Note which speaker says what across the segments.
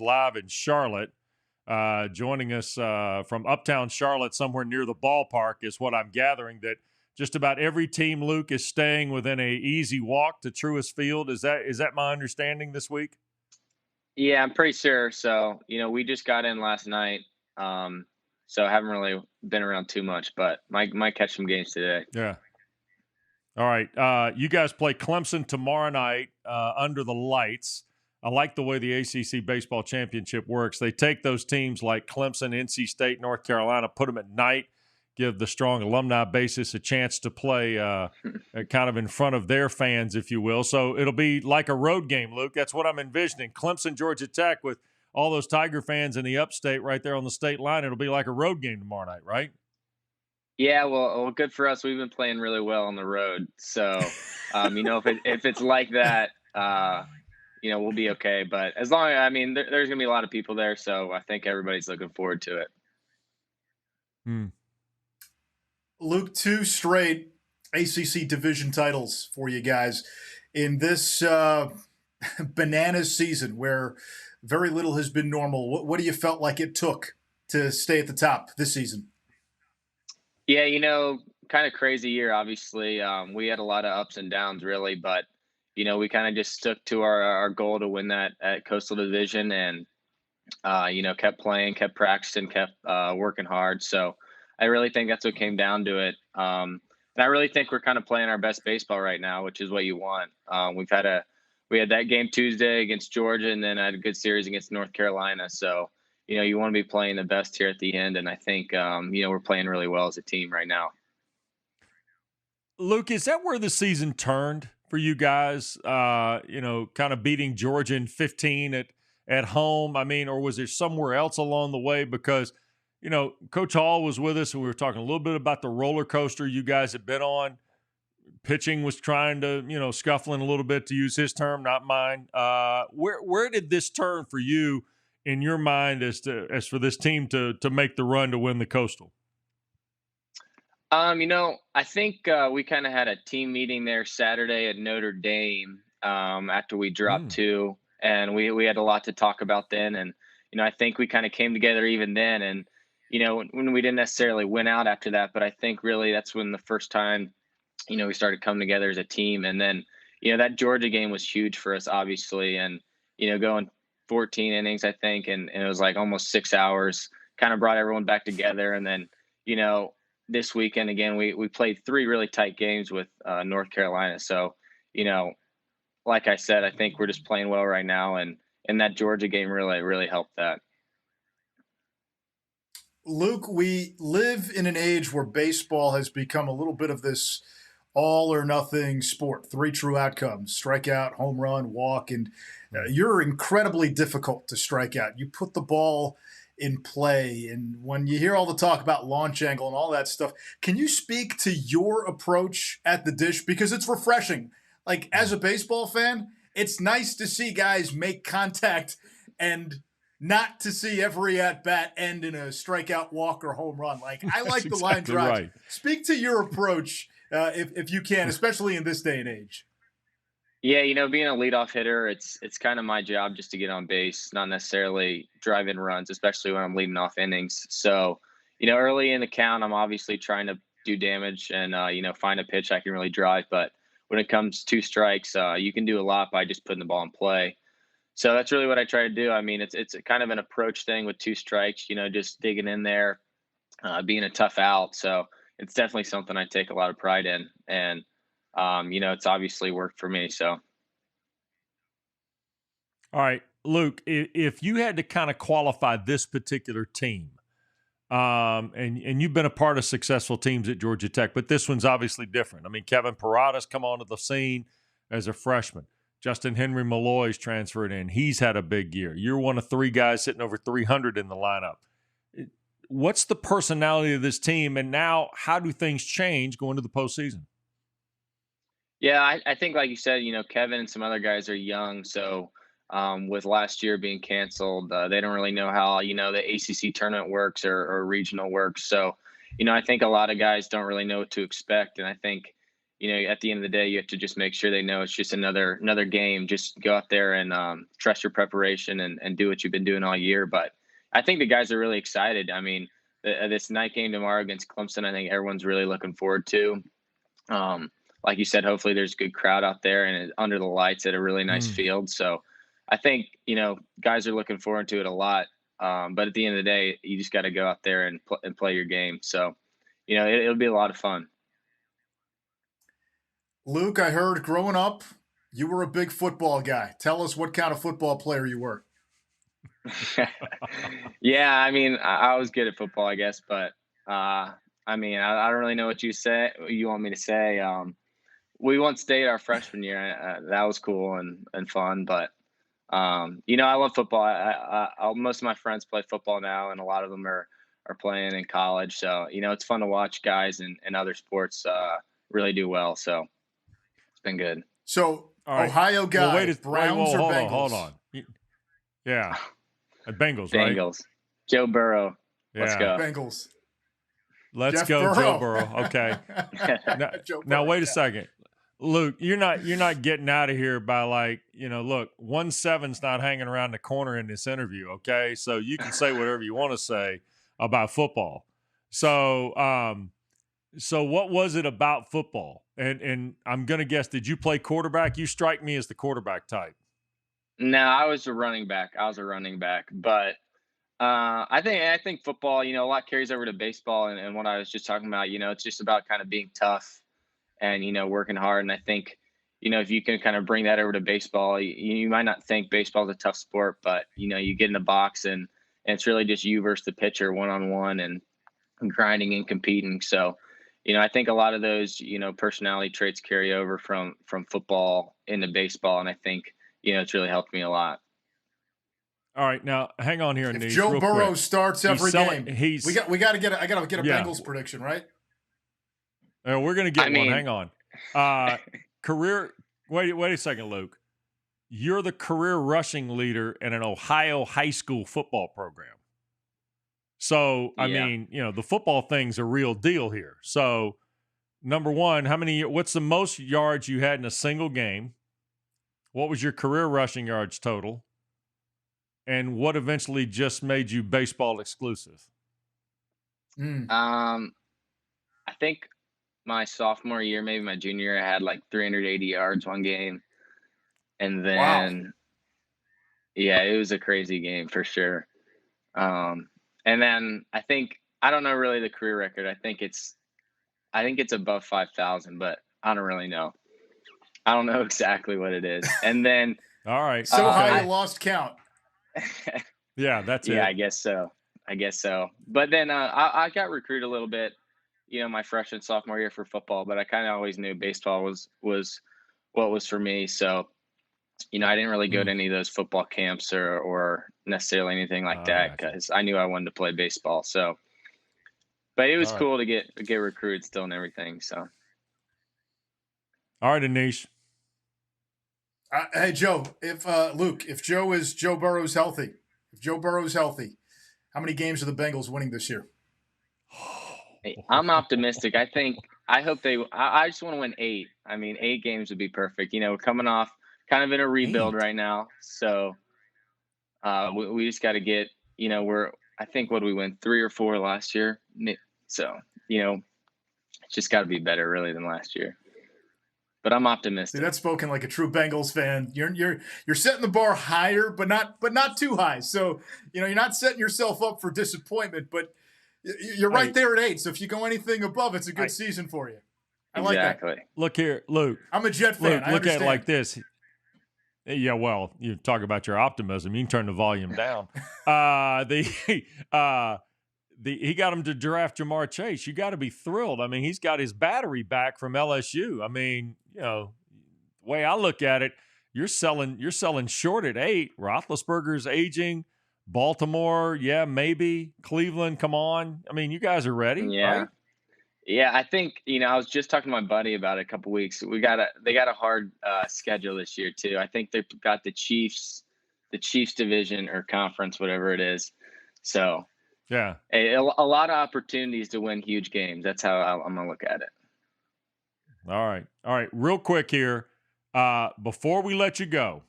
Speaker 1: live in Charlotte. Joining us from uptown Charlotte, somewhere near the ballpark, is what I'm gathering. That just about every team, Luke, is staying within a easy walk to Truist Field. Is that my understanding this week?
Speaker 2: Yeah, I'm pretty sure. So, we just got in last night. So I haven't really been around too much, but might catch some games today.
Speaker 1: Yeah. All right. You guys play Clemson tomorrow night under the lights. I like the way the ACC baseball championship works. They take those teams like Clemson, NC State, North Carolina, put them at night, give the strong alumni basis a chance to play kind of in front of their fans, if you will. So it'll be like a road game, Luke. That's what I'm envisioning. Clemson, Georgia Tech, with all those Tiger fans in the upstate right there on the state line. It'll be like a road game tomorrow night, right?
Speaker 2: Yeah, well, good for us. We've been playing really well on the road. So, if it's like that, we'll be okay. But as long as there's gonna be a lot of people there, so I think everybody's looking forward to it.
Speaker 1: Hmm.
Speaker 3: Luke, two straight ACC division titles for you guys in this bananas season where very little has been normal. What do you felt like it took to stay at the top this season?
Speaker 2: Yeah, kind of crazy year. Obviously, we had a lot of ups and downs, really, but we kind of just stuck to our goal to win that at Coastal Division, and kept playing, kept practicing, kept working hard. So I really think that's what came down to it. And I really think we're kind of playing our best baseball right now, which is what you want. We had that game Tuesday against Georgia, and then I had a good series against North Carolina. So you want to be playing the best here at the end, and I think we're playing really well as a team right now.
Speaker 1: Luke, is that where the season turned for you guys? Kind of beating Georgia in 15 at home. Or was there somewhere else along the way? Because Coach Hall was with us, and we were talking a little bit about the roller coaster you guys had been on. Pitching was trying to, scuffling a little bit, to use his term, not mine. Where did this turn for you in your mind as for this team to make the run to win the Coastal?
Speaker 2: I think we kind of had a team meeting there Saturday at Notre Dame after we dropped two, and we had a lot to talk about then. And I think we kind of came together even then. And when we didn't necessarily win out after that, but I think really that's when the first time we started coming together as a team. And then that Georgia game was huge for us, obviously, and going 14 innings, I think, and it was like almost 6 hours. Kind of brought everyone back together, and then this weekend again we played three really tight games with North Carolina. So like I said, I think we're just playing well right now, and that Georgia game really helped that.
Speaker 3: Luke, we live in an age where baseball has become a little bit of this all or nothing sport. Three true outcomes: strikeout, home run, walk. And you're incredibly difficult to strike out. You put the ball in play. And when you hear all the talk about launch angle and all that stuff, can you speak to your approach at the dish? Because it's refreshing. Like, as a baseball fan, it's nice to see guys make contact and not to see every at-bat end in a strikeout, walk, or home run. Like, I like the line drives.
Speaker 1: Right.
Speaker 3: Speak to your approach if you can, especially in this day and age.
Speaker 2: Yeah, being a leadoff hitter, it's kind of my job just to get on base, not necessarily drive in runs, especially when I'm leading off innings. So, early in the count, I'm obviously trying to do damage and, find a pitch I can really drive. But when it comes to strikes, you can do a lot by just putting the ball in play. So that's really what I try to do. It's kind of an approach thing with two strikes, just digging in there, being a tough out. So it's definitely something I take a lot of pride in. And it's obviously worked for me. So.
Speaker 1: All right, Luke, if you had to kind of qualify this particular team, and you've been a part of successful teams at Georgia Tech, but this one's obviously different. Kevin Parada's come onto the scene as a freshman. Justin Henry Malloy's transferred in. He's had a big year. You're one of three guys sitting over 300 in the lineup. What's the personality of this team, and now how do things change going to the postseason?
Speaker 2: Yeah, I think, like you said, Kevin and some other guys are young. So with last year being canceled, they don't really know how, the ACC tournament works or regional works. So, I think a lot of guys don't really know what to expect. And I think, at the end of the day, you have to just make sure they know it's just another game. Just go out there and trust your preparation and do what you've been doing all year. But I think the guys are really excited. I mean, this night game tomorrow against Clemson, I think everyone's really looking forward to. Like you said, hopefully there's a good crowd out there and under the lights at a really nice field. So I think, guys are looking forward to it a lot. But at the end of the day, you just got to go out there and play your game. So, it'll be a lot of fun.
Speaker 3: Luke, I heard growing up, you were a big football guy. Tell us what kind of football player you were.
Speaker 2: Yeah, I mean, I was good at football, I guess, but I mean, I don't really know what you want me to say. We won state our freshman year. That was cool and fun, but I love football. Most of my friends play football now, and a lot of them are playing in college. So it's fun to watch guys in other sports really do well. So it's been good.
Speaker 3: So Ohio guy, Browns or Bengals?
Speaker 1: Hold on. Yeah, Bengals, right?
Speaker 2: Bengals. Joe Burrow. Let's go.
Speaker 3: Bengals.
Speaker 1: Let's
Speaker 3: Jeff
Speaker 1: go,
Speaker 3: Burrow.
Speaker 1: Joe Burrow. Okay. Now wait a second. Luke, you're not getting out of here by look, 1-7's not hanging around the corner in this interview, okay? So you can say whatever you want to say about football. So so what was it about football? And I'm going to guess, did you play quarterback? You strike me as the quarterback type.
Speaker 2: No, I was a running back. But I think football, a lot carries over to baseball and what I was just talking about, it's just about kind of being tough and, working hard. And I think, if you can kind of bring that over to baseball, you might not think baseball is a tough sport, but, you get in the box and it's really just you versus the pitcher one-on-one and grinding and competing. So, I think a lot of those, personality traits carry over from football into baseball. And I think, it's really helped me a lot.
Speaker 1: All right, now hang on here,
Speaker 3: If
Speaker 1: Nish,
Speaker 3: Joe Burrow
Speaker 1: quick.
Speaker 3: starts every game, we got to get I got to get a Bengals prediction, right?
Speaker 1: We're gonna get one. Hang on. Career. Wait a second, Luke. You're the career rushing leader in an Ohio high school football program. So I mean, the football thing's a real deal here. So number one, what's the most yards you had in a single game? What was your career rushing yards total? And what eventually just made you baseball exclusive?
Speaker 2: I think my sophomore year, maybe my junior year, I had like 380 yards one game. And then, it was a crazy game for sure. And then I don't know really the career record. I think it's above 5,000, but I don't really know. I don't know exactly what it is. And then,
Speaker 1: all right,
Speaker 3: so high you lost count.
Speaker 1: Yeah, that's it.
Speaker 2: Yeah, I guess so. But then I got recruited a little bit, my freshman sophomore year for football, but I kind of always knew baseball was what was for me. So, I didn't really go to any of those football camps or necessarily anything like that because I knew I wanted to play baseball. So, but it was cool to get recruited still and everything. So,
Speaker 1: all right, Anish.
Speaker 3: Hey Joe, if Joe Burrow's healthy, how many games are the Bengals winning this year?
Speaker 2: I'm optimistic. I hope I just want to win 8. I mean, 8 games would be perfect. We're coming off kind of in a rebuild right now. So we just got to get, I think what we win 3 or 4 last year. So, it's just got to be better really than last year. But I'm optimistic.
Speaker 3: See, that's spoken like a true Bengals fan. You're setting the bar higher, but not too high. So you're not setting yourself up for disappointment. But you're right there at 8. So if you go anything above, it's a good season for you. I like that.
Speaker 1: Look here, Luke.
Speaker 3: I'm a Jet fan.
Speaker 1: Luke, look at it like this. Yeah, well, you talk about your optimism. You can turn the volume down. He got him to draft Jamar Chase. You got to be thrilled. I mean, he's got his battery back from LSU. I mean, the way I look at it, you're selling short at 8. Roethlisberger's aging. Baltimore, yeah, maybe. Cleveland, come on. I mean, you guys are ready, right?
Speaker 2: Yeah, I think, I was just talking to my buddy about it a couple weeks. They got a hard schedule this year too. I think they've got the Chiefs division or conference, whatever it is. So
Speaker 1: yeah,
Speaker 2: a lot of opportunities to win huge games. That's how I'm gonna look at it.
Speaker 1: All right. Real quick here. Before we let you go,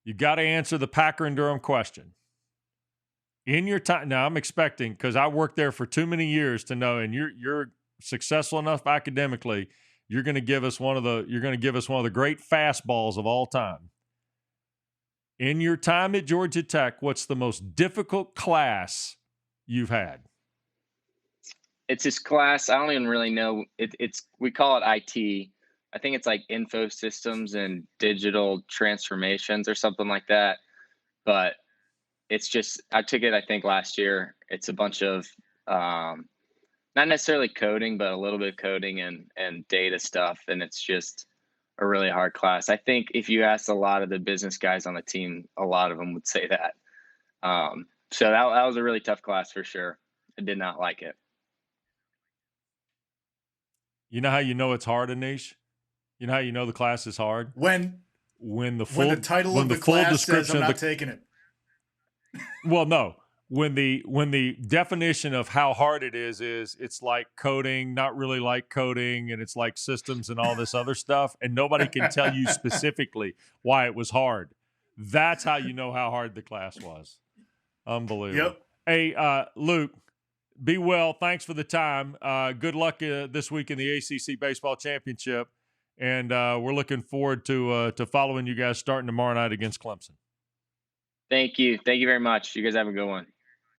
Speaker 1: you got to answer the Packer and Durham question. In your time, now I'm expecting, because I worked there for too many years to know, and you're successful enough academically, you're going to give us one of the great fastballs of all time. In your time at Georgia Tech, what's the most difficult class you've had?
Speaker 2: It's this class. I don't even really know. We call it IT. I think it's like info systems and digital transformations or something like that. But it's just, I took it, I think, last year. It's a bunch of not necessarily coding, but a little bit of coding and data stuff. And it's just a really hard class. I think if you ask a lot of the business guys on the team, a lot of them would say that. So that was a really tough class for sure. I did not like it.
Speaker 1: You know how you know it's hard, Anish? You know how you know the class is hard?
Speaker 3: When the title of the class says I'm not taking it.
Speaker 1: Well, no. When the definition of how hard it is it's like coding, not really like coding, and it's like systems and all this other stuff, and nobody can tell you specifically why it was hard. That's how you know how hard the class was. Unbelievable.
Speaker 3: Yep.
Speaker 1: Hey, Luke, be well. Thanks for the time. Good luck this week in the ACC Baseball Championship, and we're looking forward to following you guys starting tomorrow night against Clemson.
Speaker 2: Thank you. Thank you very much. You guys have a good one.